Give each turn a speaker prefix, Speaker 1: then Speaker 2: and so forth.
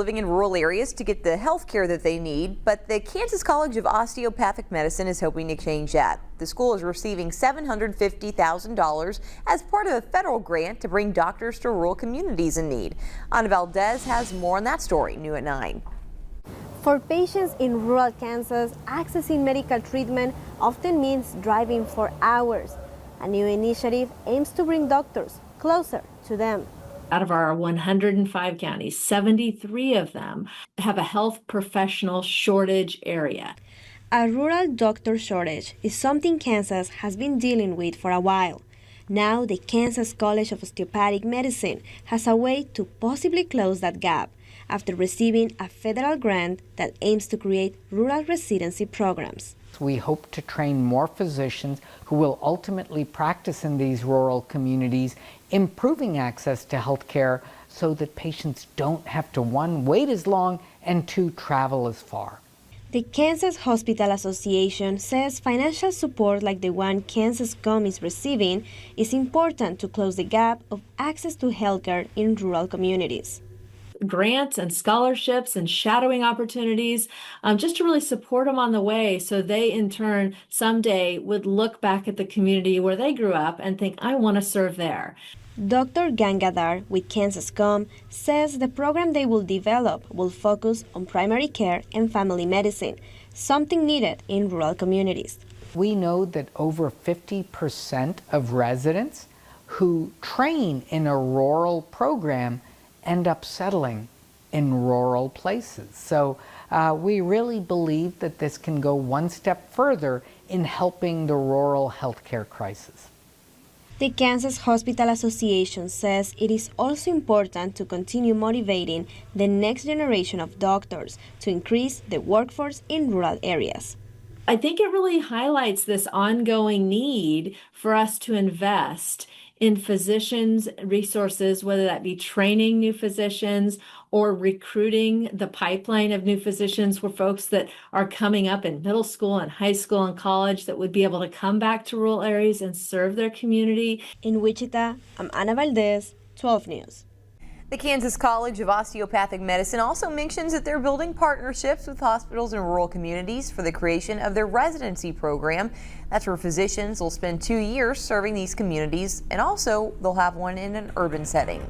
Speaker 1: living in rural areas to get the health care that they need, but the Kansas College of Osteopathic Medicine is hoping to change that. The school is receiving $750,000 as part of a federal grant to bring doctors to rural communities in need. Ana Valdez has more on that story, new at 9.
Speaker 2: For patients in rural Kansas, accessing medical treatment often means driving for hours. A new initiative aims to bring doctors closer to them.
Speaker 3: Out of our 105 counties, 73 of them have a health professional shortage area.
Speaker 2: A rural doctor shortage is something Kansas has been dealing with for a while. Now the Kansas College of Osteopathic Medicine has a way to possibly close that gap after receiving a federal grant that aims to create rural residency programs.
Speaker 4: We hope to train more physicians who will ultimately practice in these rural communities, improving access to health care so that patients don't have to, one, wait as long, and two, travel as far.
Speaker 2: The Kansas Hospital Association says financial support like the one KansasCOM is receiving is important to close the gap of access to healthcare in rural communities.
Speaker 3: Grants and scholarships and shadowing opportunities, just to really support them on the way so they in turn someday would look back at the community where they grew up and think, I want to serve there.
Speaker 2: Dr. Gangadhar with KansasCOM says the program they will develop will focus on primary care and family medicine, something needed in rural communities.
Speaker 4: We know that over 50% of residents who train in a rural program end up settling in rural places. So we really believe that this can go one step further in helping the rural healthcare crisis.
Speaker 2: The Kansas Hospital Association says it is also important to continue motivating the next generation of doctors to increase the workforce in rural areas.
Speaker 3: I think it really highlights this ongoing need for us to invest in physicians' resources, whether that be training new physicians or recruiting the pipeline of new physicians for folks that are coming up in middle school and high school and college that would be able to come back to rural areas and serve their community.
Speaker 2: In Wichita, I'm Ana Valdez, 12 News.
Speaker 1: The Kansas College of Osteopathic Medicine also mentions that they're building partnerships with hospitals in rural communities for the creation of their residency program. That's where physicians will spend 2 years serving these communities, and also they'll have one in an urban setting.